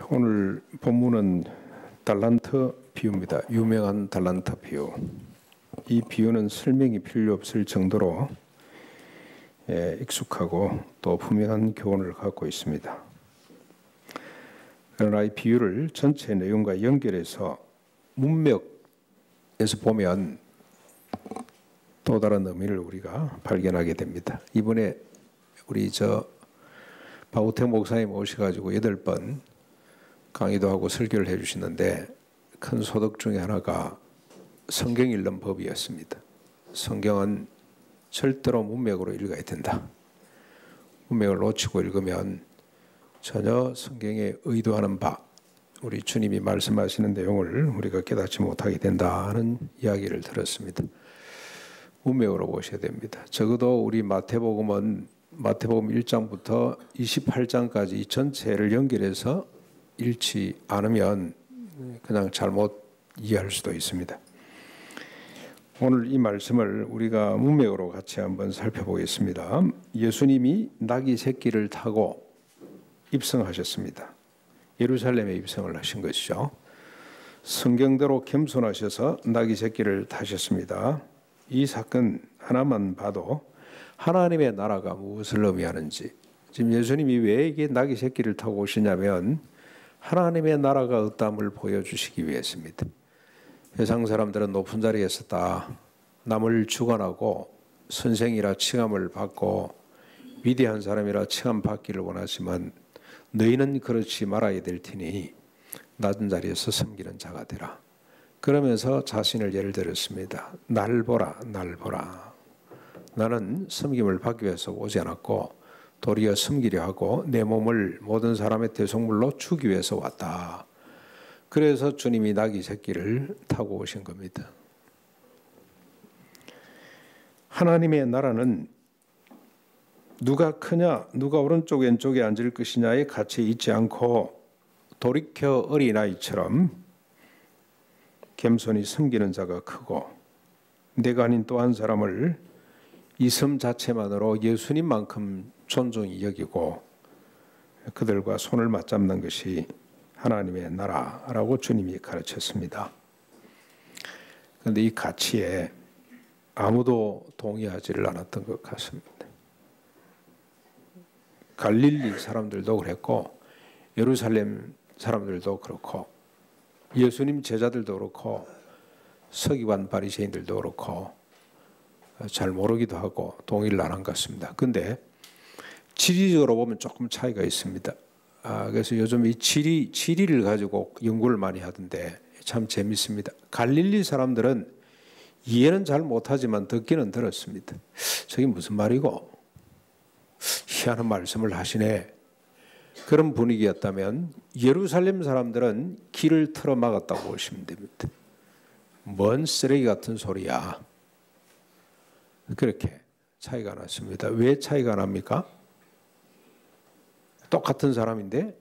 오늘 본문은 달란트 비유입니다. 유명한 달란트 비유. 이 비유는 설명이 필요 없을 정도로 익숙하고 또 분명한 교훈을 갖고 있습니다. 그러나 이 비유를 전체 내용과 연결해서 문맥에서 보면 또 다른 의미를 우리가 발견하게 됩니다. 이번에 우리 바우택 목사님 오셔가지고 8번 강의도 하고 설교를 해주시는데 큰 소득 중에 하나가 성경 읽는 법이었습니다. 성경은 절대로 문맥으로 읽어야 된다. 문맥을 놓치고 읽으면 전혀 성경에 의도하는 바, 우리 주님이 말씀하시는 내용을 우리가 깨닫지 못하게 된다는 이야기를 들었습니다. 문맥으로 보셔야 됩니다. 적어도 우리 마태복음 1장부터 28장까지 이 전체를 연결해서 읽지 않으면 그냥 잘못 이해할 수도 있습니다. 오늘 이 말씀을 우리가 문맥으로 같이 한번 살펴보겠습니다. 예수님이 나귀 새끼를 타고 입성하셨습니다. 예루살렘에 입성을 하신 것이죠. 성경대로 겸손하셔서 나귀 새끼를 타셨습니다. 이 사건 하나만 봐도 하나님의 나라가 무엇을 의미하는지, 지금 예수님이 왜 이게 나귀 새끼를 타고 오시냐면 하나님의 나라가 어떠함을 보여주시기 위해서입니다. 세상 사람들은 높은 자리에 있었다, 남을 주관하고 선생이라 칭함을 받고 위대한 사람이라 칭함받기를 원하지만 너희는 그렇지 말아야 될 테니 낮은 자리에서 섬기는 자가 되라. 그러면서 자신을 예를 들었습니다. 날 보라, 날 보라. 나는 섬김을 받기 위해서 오지 않았고 도리어 섬기려 하고 내 몸을 모든 사람의 대속물로 주기 위해서 왔다. 그래서 주님이 나귀 새끼를 타고 오신 겁니다. 하나님의 나라는 누가 크냐, 누가 오른쪽 왼쪽에 앉을 것이냐에 갇혀 있지 않고 돌이켜 어린아이처럼 겸손히 섬기는 자가 크고, 내가 아닌 또 한 사람을 이 섬 자체만으로 예수님만큼 존중히 여기고 그들과 손을 맞잡는 것이 하나님의 나라라고 주님이 가르쳤습니다. 그런데 이 가치에 아무도 동의하지를 않았던 것 같습니다. 갈릴리 사람들도 그랬고 예루살렘 사람들도 그렇고 예수님 제자들도 그렇고 서기관 바리새인들도 그렇고 잘 모르기도 하고 동의를 안 한 것 같습니다. 그런데 지리적으로 보면 조금 차이가 있습니다. 그래서 요즘 이 지리를 가지고 연구를 많이 하던데 참 재밌습니다. 갈릴리 사람들은 이해는 잘 못하지만 듣기는 들었습니다. 저게 무슨 말이고 희한한 말씀을 하시네, 그런 분위기였다면 예루살렘 사람들은 길을 틀어 막았다고 보시면 됩니다. 뭔 쓰레기 같은 소리야. 그렇게 차이가 났습니다. 왜 차이가 납니까? 똑같은 사람인데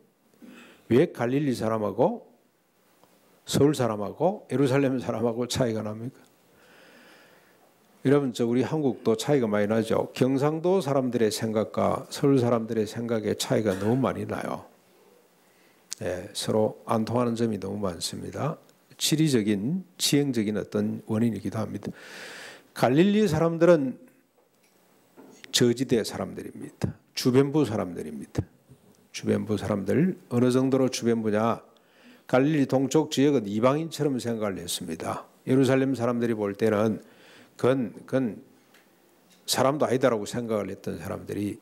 왜 갈릴리 사람하고 서울 사람하고 예루살렘 사람하고 차이가 납니까? 여러분, 우리 한국도 차이가 많이 나죠. 경상도 사람들의 생각과 서울 사람들의 생각의 차이가 너무 많이 나요. 서로 안 통하는 점이 너무 많습니다. 지리적인, 지형적인 어떤 원인이기도 합니다. 갈릴리 사람들은 저지대 사람들입니다. 주변부 사람들입니다. 주변부 사람들, 어느 정도로 주변부냐? 갈릴리 동쪽 지역은 이방인처럼 생각을 했습니다. 예루살렘 사람들이 볼 때는 그건 사람도 아니다라고 생각을 했던 사람들이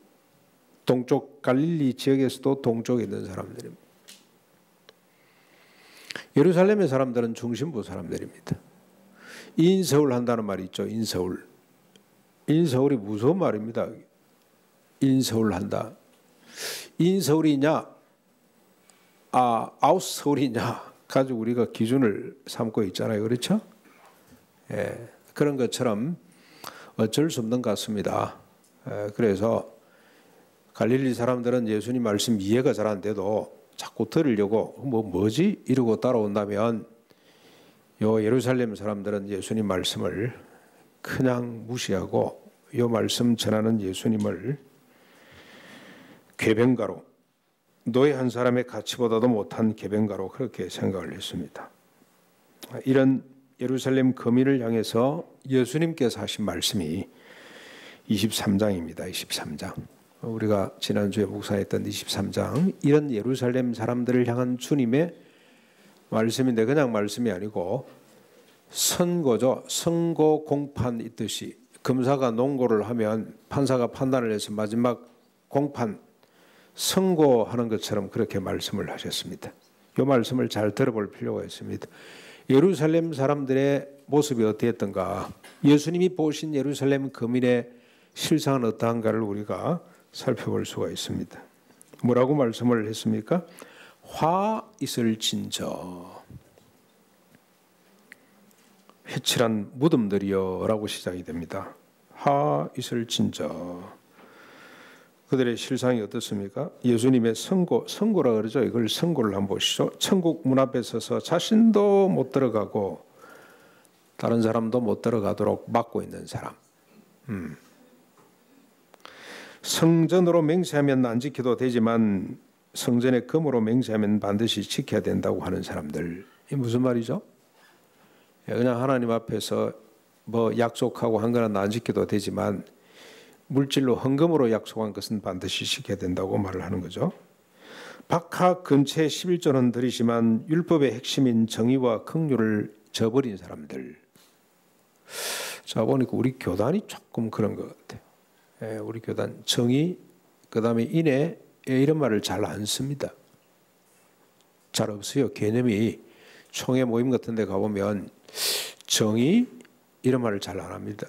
동쪽 갈릴리 지역에서도 동쪽에 있는 사람들입니다. 예루살렘의 사람들은 중심부 사람들입니다. 인서울 한다는 말이 있죠. 인서울. 인서울이 무서운 말입니다. 인서울 한다. 인서울이냐, 아웃서울이냐 가지고 우리가 기준을 삼고 있잖아요. 그렇죠? 그런 것처럼 어쩔 수 없는 것 같습니다. 그래서 갈릴리 사람들은 예수님 말씀 이해가 잘 안 돼도 자꾸 들으려고 뭐지? 이러고 따라온다면 요 예루살렘 사람들은 예수님 말씀을 그냥 무시하고 요 말씀 전하는 예수님을 궤변가로 노예 한 사람의 가치보다도 못한 계병가로 그렇게 생각을 했습니다. 이런 예루살렘 거민을 향해서 예수님께서 하신 말씀이 23장입니다. 23장. 우리가 지난주에 묵상했던 23장, 이런 예루살렘 사람들을 향한 주님의 말씀인데 그냥 말씀이 아니고 선고죠. 선고 공판 있듯이 검사가 논고를 하면 판사가 판단을 해서 마지막 공판 선고하는 것처럼 그렇게 말씀을 하셨습니다. 이 말씀을 잘 들어볼 필요가 있습니다. 예루살렘 사람들의 모습이 어떠했던가, 예수님이 보신 예루살렘 거민의 실상은 어떠한가를 우리가 살펴볼 수가 있습니다. 뭐라고 말씀을 했습니까? 화 있을진저 회칠한 무덤들이여 라고 시작이 됩니다. 화 있을진저. 그들의 실상이 어떻습니까? 예수님의 선고라 그러죠. 이걸 선고를 한번 보시죠. 천국 문 앞에 서서 자신도 못 들어가고 다른 사람도 못 들어가도록 막고 있는 사람. 성전으로 맹세하면 안 지켜도 되지만 성전의 금으로 맹세하면 반드시 지켜야 된다고 하는 사람들. 이 무슨 말이죠? 그냥 하나님 앞에서 뭐 약속하고 한 거는 안 지켜도 되지만 물질로 헌금으로 약속한 것은 반드시 지켜야 된다고 말을 하는 거죠. 박하 근처에 11조는 드리지만 율법의 핵심인 정의와 긍휼을 저버린 사람들. 자, 보니까 우리 교단이 조금 그런 것 같아요. 우리 교단 정의, 그 다음에 인애, 이런 말을 잘 안 씁니다. 잘 없어요. 개념이 총회 모임 같은 데 가보면 정의, 이런 말을 잘 안 합니다.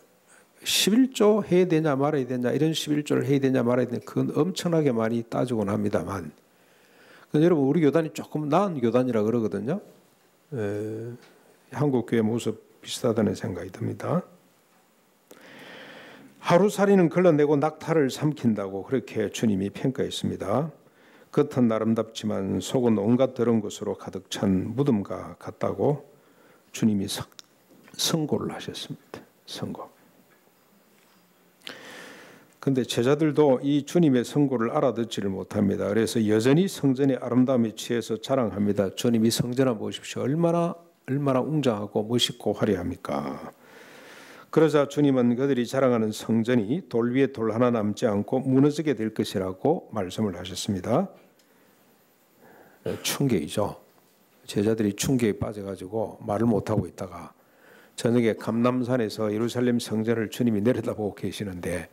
11조 해야 되냐 말아야 되냐, 이런 11조를 해야 되냐 말아야 되냐, 그건 엄청나게 많이 따지곤 합니다만, 여러분 우리 교단이 조금 나은 교단이라 그러거든요. 한국 교회 모습 비슷하다는 생각이 듭니다. 하루살이는 걸러내고 낙타를 삼킨다고 그렇게 주님이 평가했습니다. 겉은 아름답지만 속은 온갖 더러운 것으로 가득 찬 무덤과 같다고 주님이 선고를 하셨습니다. 선고. 그런데 제자들도 이 주님의 선고를 알아듣지를 못합니다. 그래서 여전히 성전의 아름다움에 취해서 자랑합니다. 주님이 성전 한번 보십시오. 얼마나 웅장하고 멋있고 화려합니까? 그러자 주님은 그들이 자랑하는 성전이 돌 위에 돌 하나 남지 않고 무너지게 될 것이라고 말씀을 하셨습니다. 충격이죠. 제자들이 충격에 빠져가지고 말을 못하고 있다가 저녁에 감람산에서 예루살렘 성전을 주님이 내려다보고 계시는데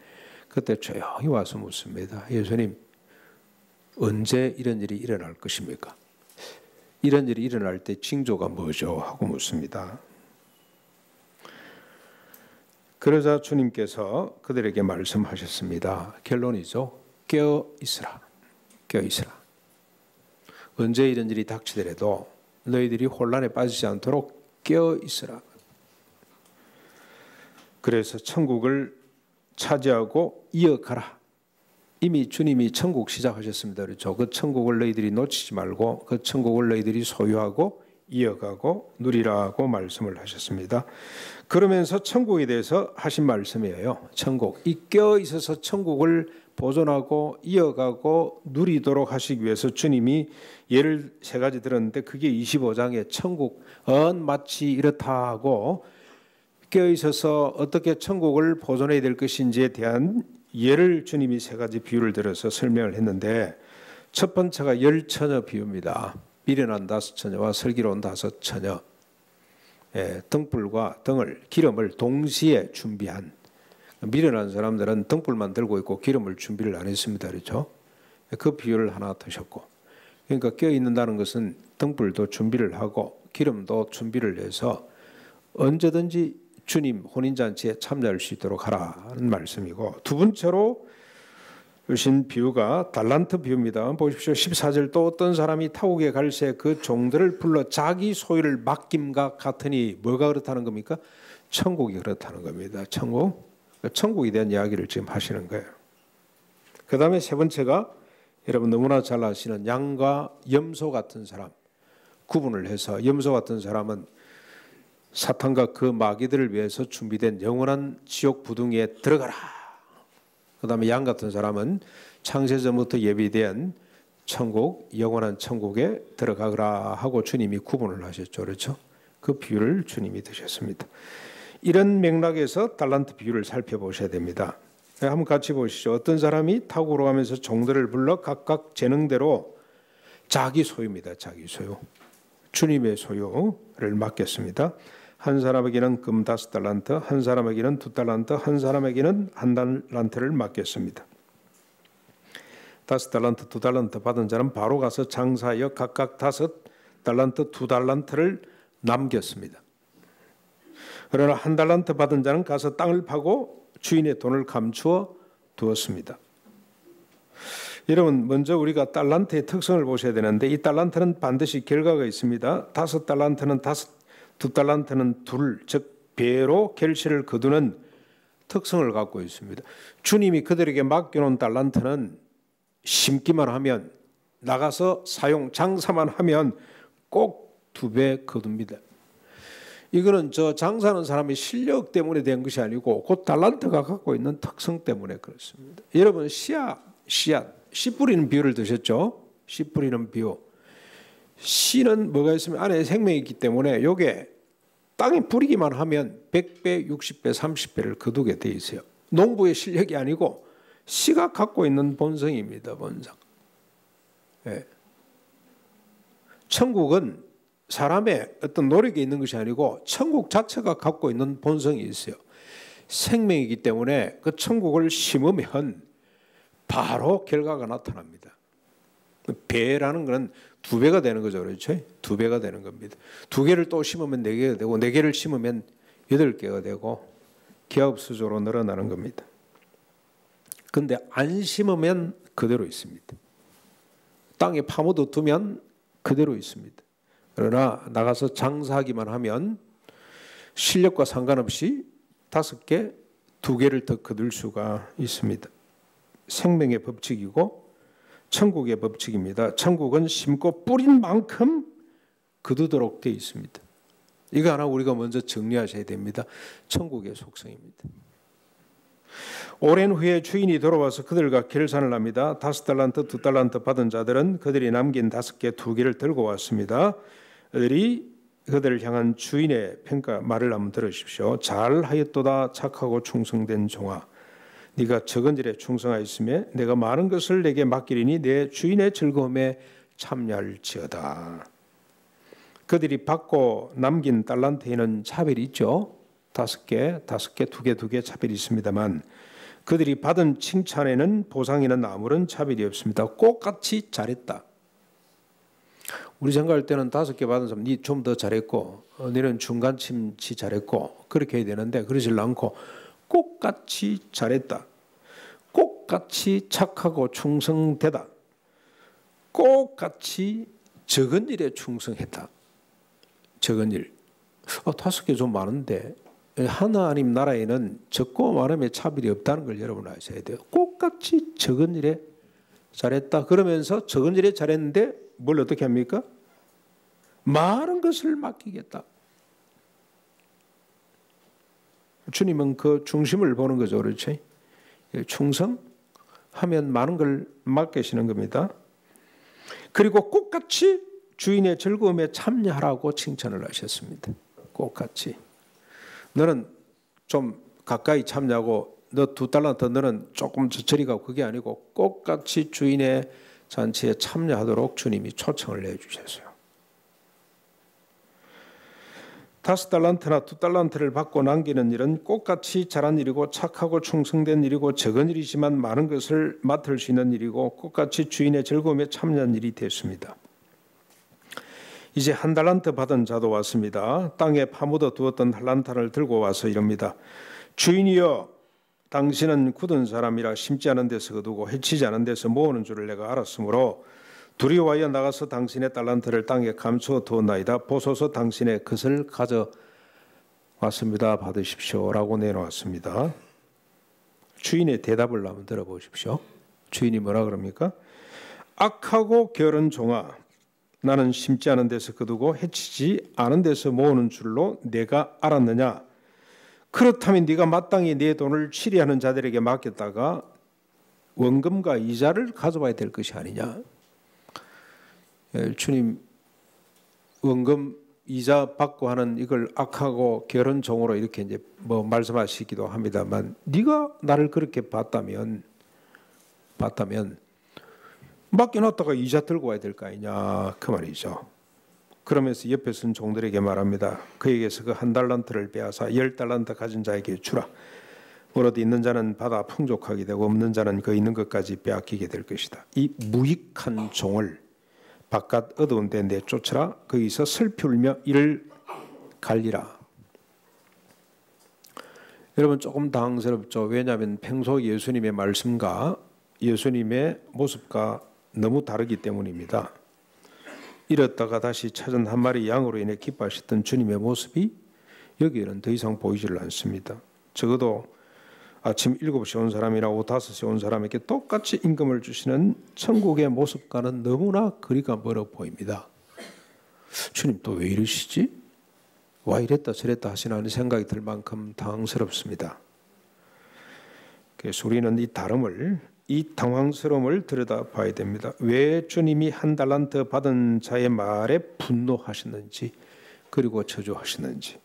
그때 조용히 와서 묻습니다. 예수님, 언제 이런 일이 일어날 것입니까? 이런 일이 일어날 때 징조가 뭐죠? 하고 묻습니다. 그러자 주님께서 그들에게 말씀하셨습니다. 결론이죠. 깨어 있으라. 깨어 있으라. 언제 이런 일이 닥치더라도 너희들이 혼란에 빠지지 않도록 깨어 있으라. 그래서 천국을 차지하고 이어가라. 이미 주님이 천국 시작하셨습니다. 그렇죠? 그 천국을 너희들이 놓치지 말고 그 천국을 너희들이 소유하고 이어가고 누리라고 말씀을 하셨습니다. 그러면서 천국에 대해서 하신 말씀이에요. 천국. 이 깨어 있어서 천국을 보존하고 이어가고 누리도록 하시기 위해서 주님이 예를 세 가지 들었는데 그게 25장의 천국은 마치 이렇다 하고 깨어 있어서 어떻게 천국을 보존해야 될 것인지에 대한 예를 주님이 세 가지 비유를 들어서 설명을 했는데 첫 번째가 열처녀 비유입니다. 미련한 5처녀와 슬기로운 5처녀. 등불과 등을 기름을 동시에 준비한, 미련한 사람들은 등불만 들고 있고 기름을 준비를 안 했습니다. 그렇죠? 그 비유를 하나 드셨고, 그러니까 깨어 있는다는 것은 등불도 준비를 하고 기름도 준비를 해서 언제든지 주님 혼인잔치에 참여할 수 있도록 하라는 말씀이고, 두 번째로 주신 비유가 달란트 비유입니다. 보십시오. 14절 또 어떤 사람이 타국에 갈새 그 종들을 불러 자기 소유를 맡김과 같으니 뭐가 그렇다는 겁니까? 천국이 그렇다는 겁니다. 천국. 천국에 대한 이야기를 지금 하시는 거예요. 그 다음에 세 번째가 여러분 너무나 잘 아시는 양과 염소 같은 사람. 구분을 해서 염소 같은 사람은 사탄과 그 마귀들을 위해서 준비된 영원한 지옥 부둥이에 들어가라. 그 다음에 양 같은 사람은 창세전부터 예비된 천국, 영원한 천국에 들어가거라 하고 주님이 구분을 하셨죠. 그렇죠? 그 비유를 주님이 드셨습니다. 이런 맥락에서 달란트 비유를 살펴보셔야 됩니다. 한번 같이 보시죠. 어떤 사람이 타고 걸어가면서 종들을 불러 각각 재능대로 자기 소유입니다. 자기 소유. 주님의 소유를 맡겼습니다. 한 사람에게는 금 5달란트, 한 사람에게는 2달란트, 한 사람에게는 1달란트를 맡겼습니다. 5달란트, 2달란트 받은 자는 바로 가서 장사하여 각각 5달란트, 2달란트를 남겼습니다. 그러나 1달란트 받은 자는 가서 땅을 파고 주인의 돈을 감추어 두었습니다. 여러분, 먼저 우리가 달란트의 특성을 보셔야 되는데, 이 달란트는 반드시 결과가 있습니다. 5달란트는 2달란트는 둘, 즉 배로 결실을 거두는 특성을 갖고 있습니다. 주님이 그들에게 맡겨놓은 달란트는 심기만 하면, 나가서 사용 장사만 하면 꼭 2배 거둡니다. 이거는 저 장사하는 사람의 실력 때문에 된 것이 아니고 그 달란트가 갖고 있는 특성 때문에 그렇습니다. 여러분, 씨앗, 씨 뿌리는 비유를 드셨죠? 씨 뿌리는 비유. 씨는 뭐가 있으면 안에 생명이 있기 때문에 요게 땅에 뿌리기만 하면 100배, 60배, 30배를 거두게 돼 있어요. 농부의 실력이 아니고 씨가 갖고 있는 본성입니다. 본성. 예. 천국은 사람의 어떤 노력이 있는 것이 아니고 천국 자체가 갖고 있는 본성이 있어요. 생명이기 때문에 그 천국을 심으면 바로 결과가 나타납니다. 배라는 것은 2배가 되는 거죠. 그렇죠? 2배가 되는 겁니다. 2개를 또 심으면 4개가 되고 4개를 심으면 8개가 되고 기하급수적으로 늘어나는 겁니다. 그런데 안 심으면 그대로 있습니다. 땅에 파묻어 두면 그대로 있습니다. 그러나 나가서 장사하기만 하면 실력과 상관없이 5개, 2개를 더 거둘 수가 있습니다. 생명의 법칙이고 천국의 법칙입니다. 천국은 심고 뿌린 만큼 거두도록 되어 있습니다. 이거 하나 우리가 먼저 정리하셔야 됩니다. 천국의 속성입니다. 오랜 후에 주인이 돌아와서 그들과 결산을 합니다. 5달란트, 2달란트 받은 자들은 그들이 남긴 5개, 2개를 들고 왔습니다. 그들을 향한 주인의 평가 말을 한번 들으십시오. 잘하였도다 착하고 충성된 종아, 네가 적은 일에 충성하였으며 내가 많은 것을 내게 맡기리니 내 주인의 즐거움에 참여할지어다. 그들이 받고 남긴 달란트에는 차별이 있죠. 5개, 5개, 2개, 2개 차별이 있습니다만 그들이 받은 칭찬에는 보상에는 아무런 차별이 없습니다. 똑같이 잘했다. 우리 생각할 때는 5개 받은 사람, 니 좀 더 잘했고, 너는 중간쯤치 잘했고, 그렇게 해야 되는데 그러질 않고 똑같이 잘했다. 똑같이 착하고 충성되다. 똑같이 적은 일에 충성했다. 적은 일. 5개 좀 많은데 하나님 나라에는 적고 많음의 차별이 없다는 걸 여러분 아셔야 돼요. 똑같이 적은 일에 잘했다. 그러면서 적은 일에 잘했는데 뭘 어떻게 합니까? 많은 것을 맡기겠다. 주님은 그 중심을 보는 거죠. 그렇지? 충성하면 많은 걸 맡기시는 겁니다. 그리고 똑같이 주인의 즐거움에 참여하라고 칭찬을 하셨습니다. 똑같이. 너는 좀 가까이 참여하고 너 2달란트 너는 조금 저리 가고 그게 아니고 똑같이 주인의 잔치에 참여하도록 주님이 초청을 해주셨어요. 5달란트나 2달란트를 받고 남기는 일은 똑같이 잘한 일이고 착하고 충성된 일이고 적은 일이지만 많은 것을 맡을 수 있는 일이고 똑같이 주인의 즐거움에 참여한 일이 됐습니다. 이제 1달란트 받은 자도 왔습니다. 땅에 파묻어 두었던 달란트를 들고 와서 이럽니다. 주인이여, 당신은 굳은 사람이라 심지 않은 데서 거두고 해치지 않은 데서 모으는 줄을 내가 알았으므로 두려워하여 나가서 당신의 달란트를 땅에 감추어 두었나이다. 보소서 당신의 것을 가져왔습니다. 받으십시오. 라고 내놓았습니다. 주인의 대답을 한번 들어보십시오. 주인이 뭐라 그럽니까? 악하고 게으른 종아, 나는 심지 않은 데서 거두고 해치지 않은 데서 모으는 줄로 내가 알았느냐? 그렇다면 네가 마땅히 네 돈을 취리하는 자들에게 맡겼다가 원금과 이자를 가져와야 될 것이 아니냐? 주님 원금 이자 받고 하는 이걸 악하고 게으른 종으로 이렇게 이제 뭐 말씀하시기도 합니다만, 네가 나를 그렇게 봤다면 맡겨놨다가 이자 들고 와야 될 거 아니냐 그 말이죠. 그러면서 옆에 쓴 종들에게 말합니다. 그에게서 그 1달란트를 빼앗아 10달란트 가진 자에게 주라. 오로드 있는 자는 받아 풍족하게 되고 없는 자는 그 있는 것까지 빼앗기게 될 것이다. 이 무익한 종을 바깥 어두운 데 내쫓으라. 거기서 슬피 울며 이를 갈리라. 여러분 조금 당황스럽죠. 왜냐하면 평소 예수님의 말씀과 예수님의 모습과 너무 다르기 때문입니다. 잃었다가 다시 찾은 한 마리 양으로 인해 기뻐하셨던 주님의 모습이 여기에는 더 이상 보이지를 않습니다. 적어도 아침 7시에 온 사람이나 오후 5시에 온 사람에게 똑같이 임금을 주시는 천국의 모습과는 너무나 거리가 멀어 보입니다. 주님 또 왜 이러시지? 와 이랬다 저랬다 하시나 하는 생각이 들 만큼 당황스럽습니다. 그래서 우리는 이 당황스러움을 들여다봐야 됩니다. 왜 주님이 1달란트 받은 자의 말에 분노하셨는지, 그리고 저주하셨는지,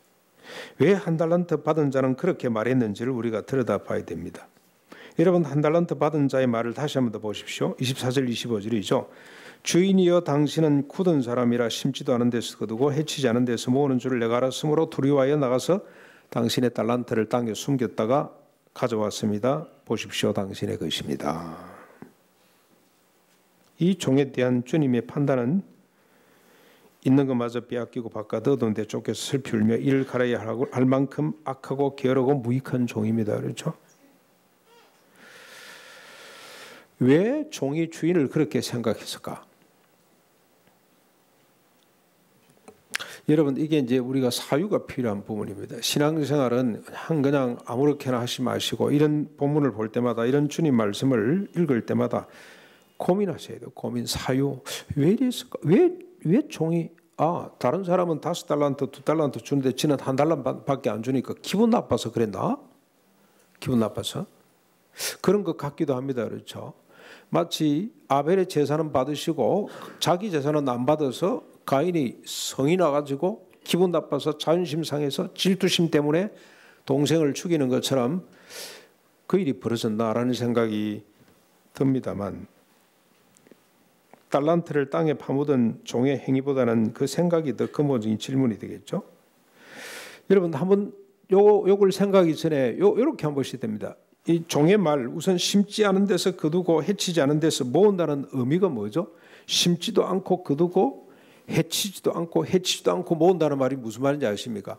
왜 1달란트 받은 자는 그렇게 말했는지를 우리가 들여다봐야 됩니다. 여러분 1달란트 받은 자의 말을 다시 한번 더 보십시오. 24절 25절이죠. 주인이여 당신은 굳은 사람이라 심지도 않은 데서 거두고 해치지 않은 데서 모으는 줄을 내가 알았으므로 두려워하여 나가서 당신의 달란트를 땅에 숨겼다가 가져왔습니다. 보십시오. 당신의 것입니다. 이 종에 대한 주님의 판단은 있는 것마저 빼앗기고 바깥 어두운 데 쫓겨서 슬피 울며 이를 갈아야 할 만큼 악하고 게으르고 무익한 종입니다. 그렇죠? 왜 종이 주인을 그렇게 생각했을까? 여러분 이게 이제 우리가 사유가 필요한 부분입니다. 신앙생활은 그냥 아무렇게나 하지 마시고 이런 본문을 볼 때마다 이런 주님 말씀을 읽을 때마다 고민하셔야 돼요. 사유. 왜 이랬을까? 왜 종이 다른 사람은 5달란트 2달란트 주는데 지는 1달란트밖에 안 주니까 기분 나빠서 그랬나? 기분 나빠서? 그런 것 같기도 합니다. 그렇죠? 마치 아벨의 제사는 받으시고 자기 제사는 안 받아서 가인이 성이 나가지고 기분 나빠서 자존심 상해서 질투심 때문에 동생을 죽이는 것처럼 그 일이 벌어졌나라는 생각이 듭니다만, 달란트를 땅에 파묻은 종의 행위보다는 그 생각이 더 근본적인 질문이 되겠죠. 여러분 한번 요걸 생각하기 전에 요렇게 한번 보셔야 됩니다. 이 종의 말, 우선 심지 않은 데서 거두고 해치지 않은 데서 모은다는 의미가 뭐죠? 심지도 않고 거두고 해치지도 않고 해치지도 않고 모은다는 말이 무슨 말인지 아십니까?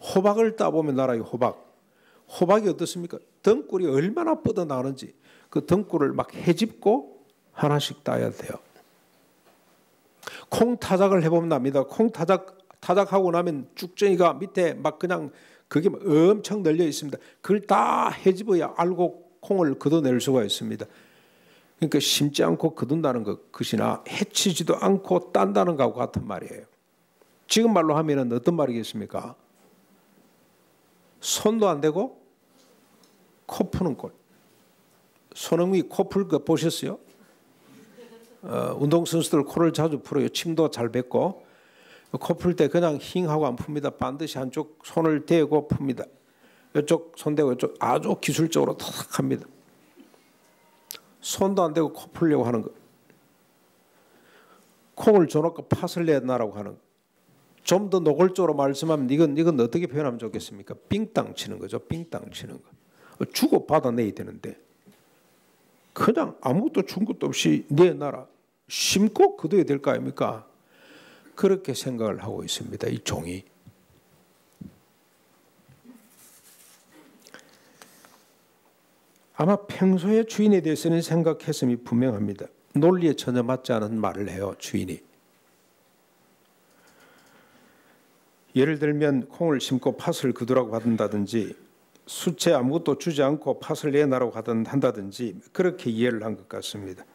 호박을 따보면 나라의 호박이 어떻습니까? 등굴이 얼마나 뻗어나오는지 그 등굴을 막 헤집고 하나씩 따야 돼요. 콩 타작을 해보면 납니다. 콩 타작하고 나면 쭉정이가 밑에 막 그냥 그게 엄청 널려 있습니다. 그걸 다 헤집어야 알고 콩을 걷어낼 수가 있습니다. 그러니까 심지 않고 거둔다는 것이나 해치지도 않고 딴다는 것과 같은 말이에요. 지금 말로 하면은 어떤 말이겠습니까? 손도 안 대고 코 푸는 꼴. 손흥민이 코 풀 거 보셨어요? 운동선수들 코를 자주 풀어요. 침도 잘 뱉고 코 풀 때 그냥 힝 하고 안 풉니다. 반드시 한쪽 손을 대고 풉니다. 이쪽 손 대고 이쪽 아주 기술적으로 탁 합니다. 손도 안 대고 코 풀려고 하는 거. 콩을 줘놓고 팥을 내놔라고 하는 거. 좀 더 노골적으로 말씀하면 이건 어떻게 표현하면 좋겠습니까? 빙땅 치는 거죠. 빙땅 치는 거. 주고 받아내야 되는데 그냥 아무것도 준 것도 없이 내놔라. 심고 거둬야 될 거 아닙니까? 그렇게 생각을 하고 있습니다. 이 종이. 아마 평소에 주인에 대해서는 생각했음이 분명합니다. 논리에 전혀 맞지 않은 말을 해요. 주인이. 예를 들면 콩을 심고 팥을 거두라고 하든다든지 수채 아무것도 주지 않고 팥을 내놔라고 한다든지 그렇게 이해를 한 것 같습니다.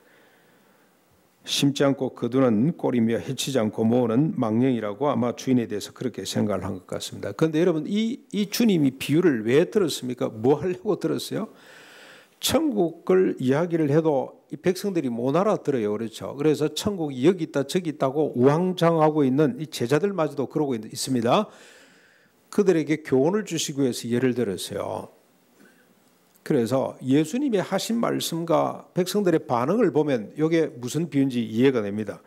심지 않고 거두는 꼴이며 해치지 않고 모으는 망령이라고 아마 주인에 대해서 그렇게 생각을 한 것 같습니다. 그런데 여러분 이 주님이 비유를 왜 들었습니까? 뭐 하려고 들었어요? 천국을 이야기를 해도 이 백성들이 못 알아들어요. 그렇죠? 그래서 천국이 여기 있다 저기 있다고 우왕좌왕하고 있는 이 제자들마저도 그러고 있습니다. 그들에게 교훈을 주시기 위해서 예를 들었어요. 그래서 예수님이 하신 말씀과 백성들의 반응을 보면 이게 무슨 비유인지 이해가 됩니다.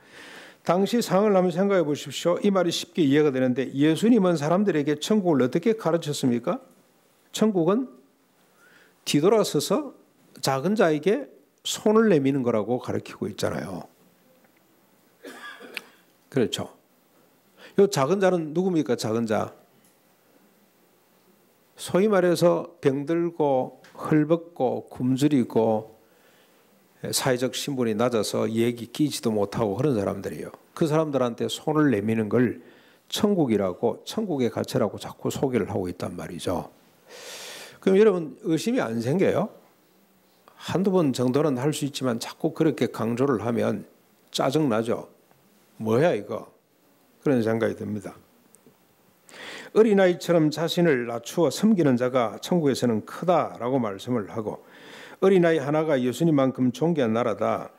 당시 상황을 한번 생각해 보십시오. 이 말이 쉽게 이해가 되는데 예수님은 사람들에게 천국을 어떻게 가르쳤습니까? 천국은 뒤돌아서서 작은 자에게 손을 내미는 거라고 가르치고 있잖아요. 그렇죠? 이 작은 자는 누굽니까? 작은 자. 소위 말해서 병들고 헐벗고 굶주리고 사회적 신분이 낮아서 얘기 끼지도 못하고 그런 사람들이에요. 그 사람들한테 손을 내미는 걸 천국이라고, 천국의 가치라고 자꾸 소개를 하고 있단 말이죠. 그럼 여러분 의심이 안 생겨요? 한두 번 정도는 할 수 있지만 자꾸 그렇게 강조를 하면 짜증나죠. 뭐야 이거? 그런 생각이 듭니다. 어린아이처럼 자신을 낮추어 섬기는 자가 천국에서는 크다라고 말씀을 하고, 어린아이 하나가 예수님만큼 존귀한 나라다.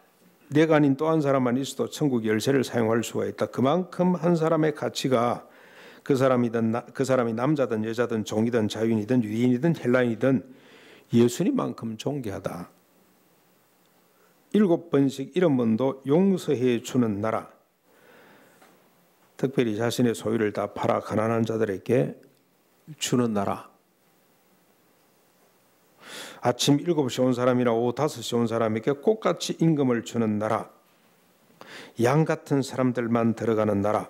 내가 아닌 또 한 사람만 있어도 천국 열쇠를 사용할 수가 있다. 그만큼 한 사람의 가치가 그 사람이 남자든 여자든 종이든 자유인이든 유대인이든 헬라인이든 예수님만큼 존귀하다. 7번씩 70번도 용서해 주는 나라. 특별히 자신의 소유를 다 팔아 가난한 자들에게 주는 나라. 아침 7시에 온 사람이나 오후 5시에 온 사람에게 똑같이 임금을 주는 나라. 양 같은 사람들만 들어가는 나라.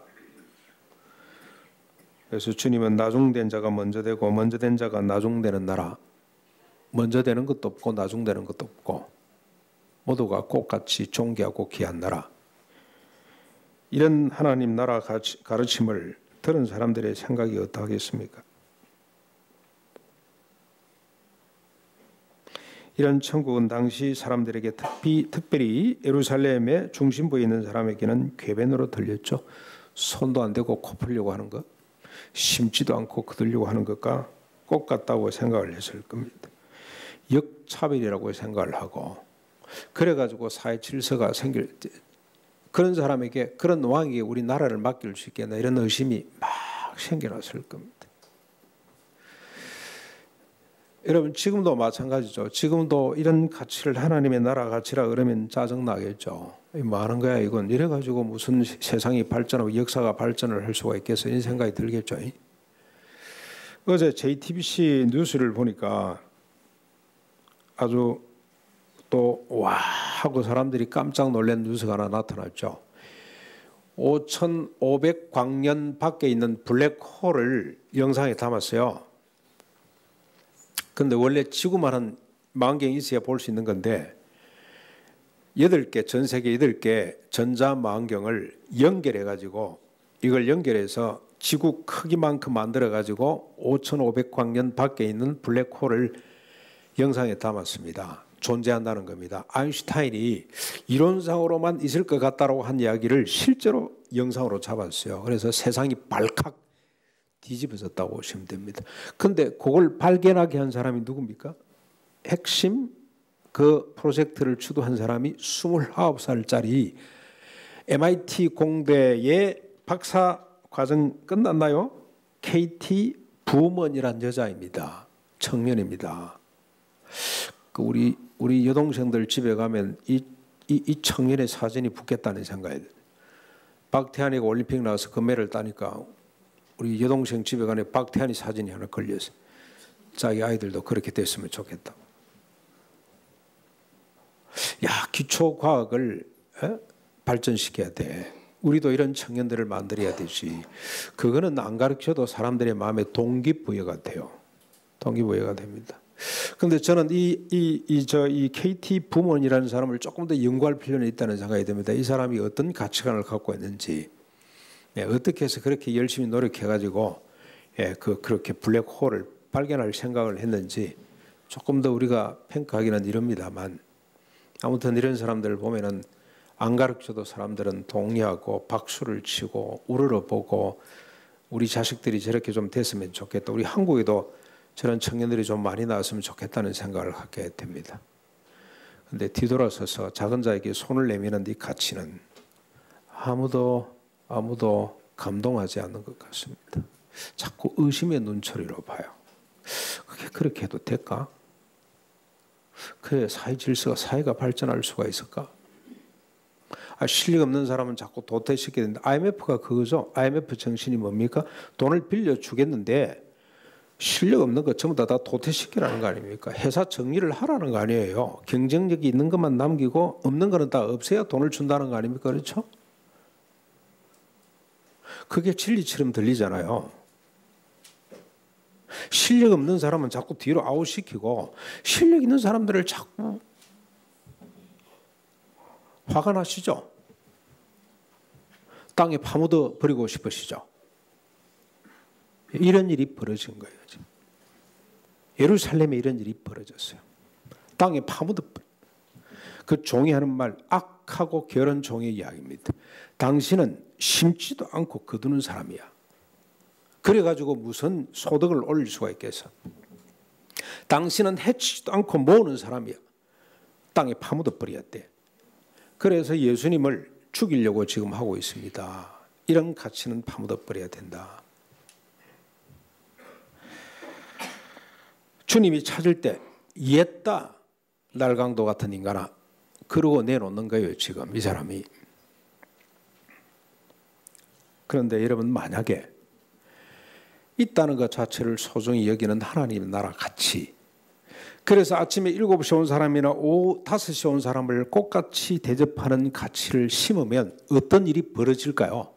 그래서 주님은 나중된 자가 먼저 되고 먼저 된 자가 나중되는 나라. 먼저 되는 것도 없고 나중되는 것도 없고 모두가 똑같이 존귀하고 귀한 나라. 이런 하나님 나라 가르침을 들은 사람들의 생각이 어떠하겠습니까? 이런 천국은 당시 사람들에게 특별히 예루살렘의 중심부에 있는 사람에게는 궤변으로 들렸죠. 손도 안 대고 코 풀려고 하는 것, 심지도 않고 거들려고 하는 것과 똑같다고 생각을 했을 겁니다. 역차별이라고 생각을 하고, 그래가지고 사회 질서가 생길 때 그런 사람에게, 그런 왕에게 우리 나라를 맡길 수 있겠나 이런 의심이 막 생겨났을 겁니다. 여러분 지금도 마찬가지죠. 지금도 이런 가치를 하나님의 나라 가치라 그러면 짜증나겠죠. 뭐 하는 거야 이건, 이래가지고 무슨 세상이 발전하고 역사가 발전을 할 수가 있겠어, 이런 생각이 들겠죠. 어제 JTBC 뉴스를 보니까 아주 또 와 하고 사람들이 깜짝 놀란 뉴스가 하나 나타났죠. 5,500광년 밖에 있는 블랙홀을 영상에 담았어요. 근데 원래 지구만 한 망경이 있어야 볼 수 있는 건데 8개, 전 세계 8개 전자망경을 연결해가지고 이걸 연결해서 지구 크기만큼 만들어가지고 5,500광년 밖에 있는 블랙홀을 영상에 담았습니다. 존재한다는 겁니다. 아인슈타인이 이론상으로만 있을 것 같다고 한 이야기를 실제로 영상으로 잡았어요. 그래서 세상이 발칵 뒤집어졌다고 보시면 됩니다. 근데 그걸 발견하게 한 사람이 누굽니까? 핵심 그 프로젝트를 주도한 사람이 29살짜리 MIT 공대의 박사 과정 끝났나요? KT 부먼이란 여자입니다. 청년입니다. 우리 여동생들 집에 가면 이 청년의 사진이 붙겠다는 생각이 들어요. 박태환이가 올림픽 나와서 금메달을 따니까 우리 여동생 집에 가니 박태환이 사진이 하나 걸려서 자기 아이들도 그렇게 됐으면 좋겠다. 야, 기초 과학을 발전시켜야 돼. 우리도 이런 청년들을 만들어야 되지. 그거는 안 가르쳐도 사람들의 마음에 동기부여가 돼요. 동기부여가 됩니다. 그런데 저는 이 KT 부먼이라는 사람을 조금 더 연구할 필요는 있다는 생각이 듭니다. 이 사람이 어떤 가치관을 갖고 있는지, 어떻게 해서 그렇게 열심히 노력해가지고 그렇게 블랙홀을 발견할 생각을 했는지 조금 더 우리가 평가하기는 이릅니다만, 아무튼 이런 사람들을 보면은 안 가르쳐도 사람들은 동의하고 박수를 치고 우러러보고 우리 자식들이 저렇게 좀 됐으면 좋겠다. 우리 한국에도 저런 청년들이 좀 많이 나왔으면 좋겠다는 생각을 갖게 됩니다. 근데 뒤돌아서서 작은 자에게 손을 내미는 이 가치는 아무도 감동하지 않는 것 같습니다. 자꾸 의심의 눈초리로 봐요. 그게 그렇게 해도 될까? 그래 사회 질서가 사회가 발전할 수가 있을까? 실력 없는 사람은 자꾸 도태시켜야 된다. IMF가 그거죠. IMF 정신이 뭡니까? 돈을 빌려주겠는데 실력 없는 거 전부 다 도태시키라는 거 아닙니까? 회사 정리를 하라는 거 아니에요. 경쟁력이 있는 것만 남기고 없는 거는 다 없애야 돈을 준다는 거 아닙니까? 그렇죠? 그게 진리처럼 들리잖아요. 실력 없는 사람은 자꾸 뒤로 아웃시키고 실력 있는 사람들을 자꾸 화가 나시죠? 땅에 파묻어 버리고 싶으시죠? 이런 일이 벌어진 거예요. 지금. 예루살렘에 이런 일이 벌어졌어요. 땅에 파묻어 버려. 그 종이 하는 말 악하고 게으른 종의 이야기입니다. 당신은 심지도 않고 거두는 사람이야. 그래가지고 무슨 소득을 올릴 수가 있겠어? 당신은 해치지도 않고 모으는 사람이야. 땅에 파묻어 버렸대. 그래서 예수님을 죽이려고 지금 하고 있습니다. 이런 가치는 파묻어 버려야 된다. 주님이 찾을 때 옛다 날강도 같은 인간아 그러고 내놓는 거예요. 지금 이 사람이. 그런데 여러분 만약에 있다는 것 자체를 소중히 여기는 하나님의 나라 가치, 그래서 아침에 7시에 온 사람이나 오후 5시에 온 사람을 똑같이 대접하는 가치를 심으면 어떤 일이 벌어질까요?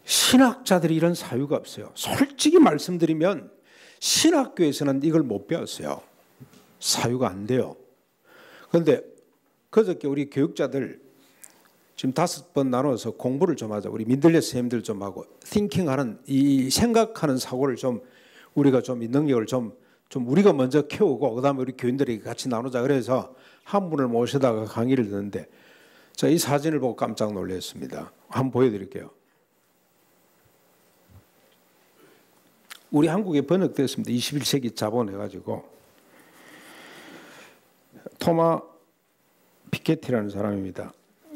신학자들이 이런 사유가 없어요. 솔직히 말씀드리면 신학교에서는 이걸 못 배웠어요. 사유가 안 돼요. 그런데 그저께 우리 교육자들 지금 5번 나눠서 공부를 좀 하자. 우리 민들레 선생님들 좀 하고 띵킹하는 이 생각하는 사고를 좀 우리가 좀 이 능력을 좀 우리가 먼저 키우고 그다음에 우리 교인들이 같이 나누자. 그래서 한 분을 모셔다가 강의를 듣는데 자, 이 사진을 보고 깜짝 놀랐습니다. 한번 보여드릴게요. 우리 한국에 번역됐습니다. 21세기 자본 해가지고 토마 피케티라는 사람입니다.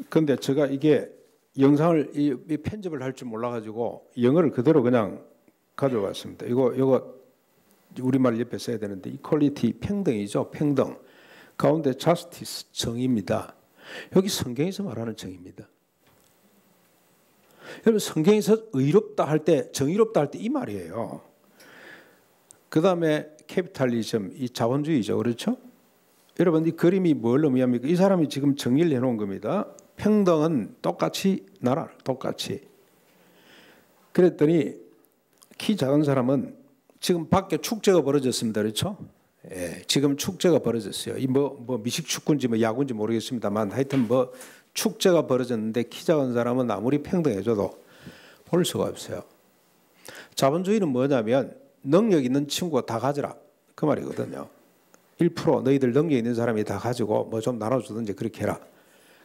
그런데 제가 이게 영상을 이 편집을 할 줄 몰라가지고 영어를 그대로 그냥 가져왔습니다. 이거 우리말 옆에 써야 되는데 이퀄리티 평등이죠. 평등. 가운데 justice 정의입니다. 여기 성경에서 말하는 정의입니다. 여러분 성경에서 의롭다 할 때 정의롭다 할 때 이 말이에요. 그 다음에 캐피탈리즘, 이 자본주의죠. 그렇죠? 여러분 이 그림이 뭘 의미합니까? 이 사람이 지금 정의를 해놓은 겁니다. 평등은 똑같이 나라 똑같이. 그랬더니 키 작은 사람은 지금 밖에 축제가 벌어졌습니다. 그렇죠? 예, 지금 축제가 벌어졌어요. 이 뭐 미식 축구인지 뭐 야구인지 모르겠습니다만 하여튼 뭐 축제가 벌어졌는데 키 작은 사람은 아무리 평등해줘도 볼 수가 없어요. 자본주의는 뭐냐면 능력 있는 친구가 다 가져라 그 말이거든요. 1% 너희들 능력 있는 사람이 다 가지고 뭐 좀 나눠주든지 그렇게 해라.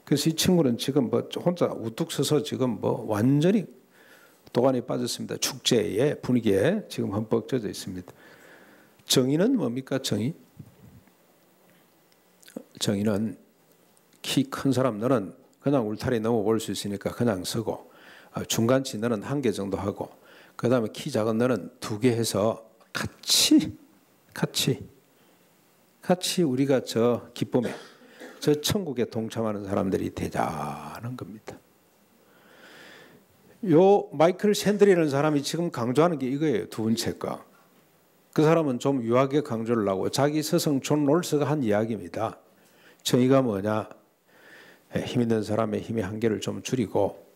그래서 이 친구는 지금 뭐 혼자 우뚝 서서 지금 뭐 완전히 도가니에 빠졌습니다. 축제의 분위기에 지금 흠뻑 젖어 있습니다. 정의는 뭡니까? 정의는 키 큰 사람 너는 그냥 울타리 넘어올 수 있으니까 그냥 서고 중간치 너는 1개 정도 하고 그 다음에 키 작은 너는 2개 해서 같이 우리가 저 기쁨에 저 천국에 동참하는 사람들이 되자는 겁니다. 요 마이클 샌들이라는 사람이 지금 강조하는 게 이거예요. 두 번째 거. 그 사람은 좀 유하게 강조를 하고 자기 스승 존 롤스가 한 이야기입니다. 정의가 뭐냐? 힘 있는 사람의 힘의 한계를 좀 줄이고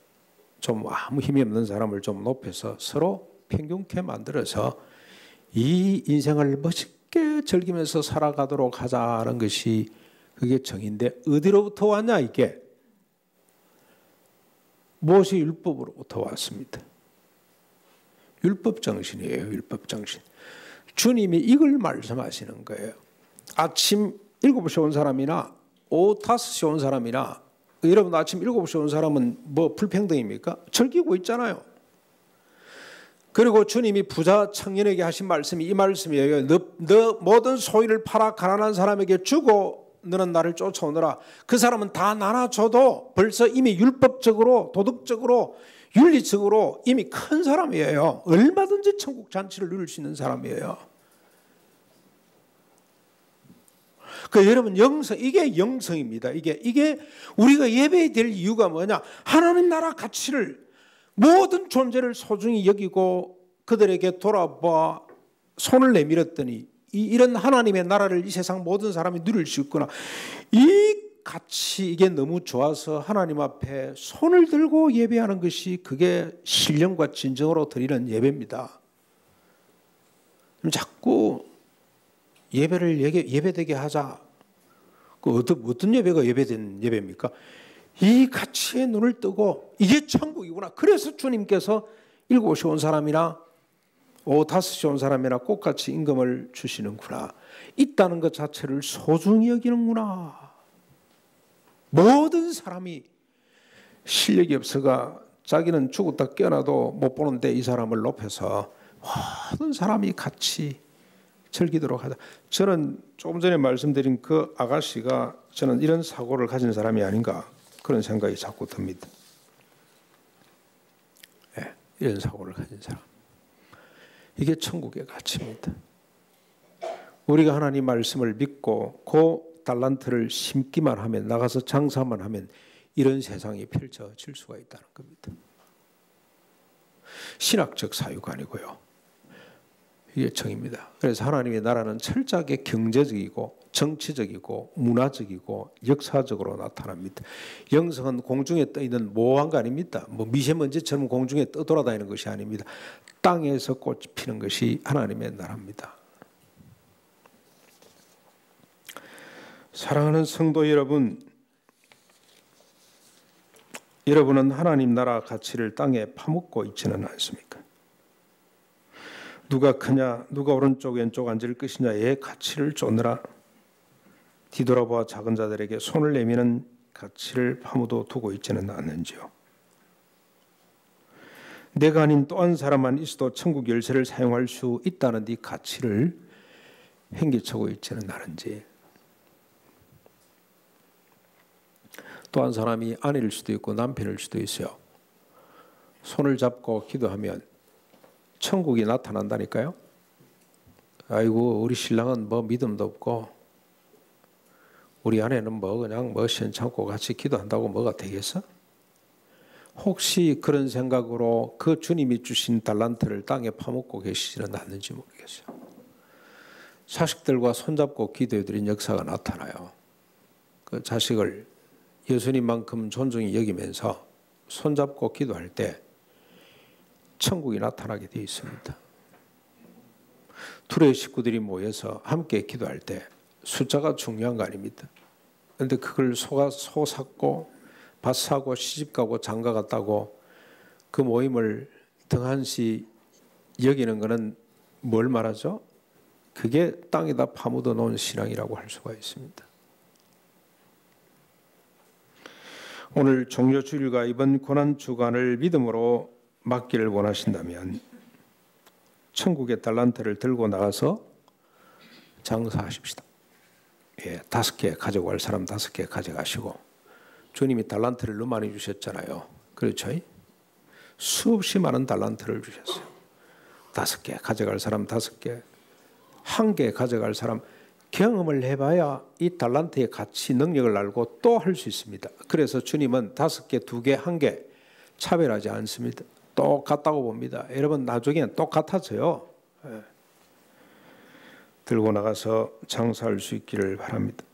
좀 아무 힘이 없는 사람을 좀 높여서 서로 평균케 만들어서 이 인생을 멋있게 즐기면서 살아가도록 하자는 것이 그게 정의인데 어디로부터 왔냐 이게? 모세 율법으로부터 왔습니다. 율법 정신이에요. 율법 정신. 주님이 이걸 말씀하시는 거예요. 아침 7시에 온 사람이나 오후 5시에 온 사람이나 여러분 아침 7시에 온 사람은 뭐 불평등입니까? 즐기고 있잖아요. 그리고 주님이 부자 청년에게 하신 말씀이 이 말씀이에요. 너 모든 소유를 팔아 가난한 사람에게 주고 너는 나를 쫓아오너라. 그 사람은 다 나눠줘도 벌써 이미 율법적으로, 도덕적으로, 윤리적으로 이미 큰 사람이에요. 얼마든지 천국 잔치를 누릴 수 있는 사람이에요. 그 여러분, 영성, 이게 영성입니다. 이게 우리가 예배해야 될 이유가 뭐냐? 하나님 나라 가치를, 모든 존재를 소중히 여기고 그들에게 돌아봐 손을 내밀었더니 이런 하나님의 나라를 이 세상 모든 사람이 누릴 수 있구나. 이 가치, 이게 너무 좋아서 하나님 앞에 손을 들고 예배하는 것이, 그게 신령과 진정으로 드리는 예배입니다. 자꾸 예배를 예배되게 하자. 어떤 예배가 예배된 예배입니까? 이 가치에 눈을 뜨고 이게 천국이구나. 그래서 주님께서 7시 온 사람이나 오후 5시 온 사람이나 똑같이 임금을 주시는구나. 있다는 것 자체를 소중히 여기는구나. 모든 사람이 실력이 없어가 자기는 죽었다 깨어나도 못 보는데 이 사람을 높여서 모든 사람이 같이 즐기도록 하자. 저는 조금 전에 말씀드린 그 아가씨가, 저는 이런 사고를 가진 사람이 아닌가, 그런 생각이 자꾸 듭니다. 네, 이런 사고를 가진 사람. 이게 천국의 가치입니다. 우리가 하나님 말씀을 믿고 그 달란트를 심기만 하면, 나가서 장사만 하면 이런 세상이 펼쳐질 수가 있다는 겁니다. 신학적 사유가 아니고요. 이게 정입니다. 그래서 하나님의 나라는 철저하게 경제적이고 정치적이고 문화적이고 역사적으로 나타납니다. 영성은 공중에 떠 있는 모호한 거 아닙니다. 뭐 미세먼지처럼 공중에 떠돌아다니는 것이 아닙니다. 땅에서 꽃이 피는 것이 하나님의 나라입니다. 사랑하는 성도 여러분, 여러분은 하나님 나라 가치를 땅에 파묻고 있지는 않습니까? 누가 크냐, 누가 오른쪽 왼쪽 앉을 것이냐의 가치를 쫓느라 뒤돌아보아 작은 자들에게 손을 내미는 가치를 파묻어 두고 있지는 않는지요. 내가 아닌 또 한 사람만 있어도 천국 열쇠를 사용할 수 있다는 이 가치를 행기치고 있지는 않은지. 또 한 사람이 아내일 수도 있고 남편일 수도 있어요. 손을 잡고 기도하면 천국이 나타난다니까요. 아이고, 우리 신랑은 뭐 믿음도 없고 우리 아내는 뭐 그냥 뭐 시원찮고 같이 기도한다고 뭐가 되겠어? 혹시 그런 생각으로 그 주님이 주신 달란트를 땅에 파묻고 계시지는 않는지 모르겠어요. 자식들과 손잡고 기도해드린 역사가 나타나요. 그 자식을 예수님만큼 존중히 여기면서 손잡고 기도할 때 천국이 나타나게 되어 있습니다. 둘의 식구들이 모여서 함께 기도할 때 숫자가 중요한 거 아닙니다. 그런데 그걸 소 샀고 밭 사고 시집 가고 장가 갔다고 그 모임을 등한시 여기는 것은 뭘 말하죠? 그게 땅에다 파묻어 놓은 신앙이라고 할 수가 있습니다. 오늘 종료주일과 이번 고난주간을 믿음으로 맞기를 원하신다면 천국의 달란트를 들고 나가서 장사하십시다. 5개 가지고 갈 사람 5개 가져가시고, 주님이 달란트를 너무 많이 주셨잖아요. 그렇죠? 수없이 많은 달란트를 주셨어요. 5개 가져갈 사람 5개, 1개 가져갈 사람, 경험을 해봐야 이 달란트의 가치, 능력을 알고 또 할 수 있습니다. 그래서 주님은 5개, 2개, 1개 차별하지 않습니다. 똑같다고 봅니다. 여러분, 나중에는 똑같아져요. 들고 나가서 장사할 수 있기를 바랍니다.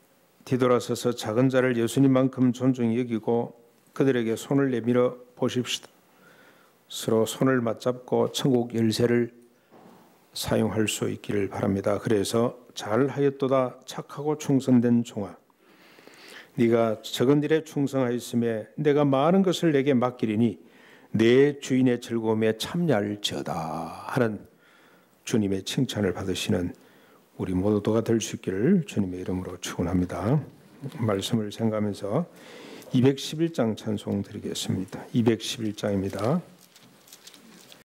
뒤돌아서서 작은 자를 예수님만큼 존중히 여기고 그들에게 손을 내밀어 보십시다. 서로 손을 맞잡고 천국 열쇠를 사용할 수 있기를 바랍니다. 그래서 잘하였도다 착하고 충성된 종아, 네가 적은 일에 충성하였음에 내가 많은 것을 내게 맡기리니 내 주인의 즐거움에 참여할지어다 하는 주님의 칭찬을 받으시는 우리 모두가 될 수 있기를 주님의 이름으로 축원합니다. 말씀을 생각하면서 211장 찬송 드리겠습니다. 211장입니다.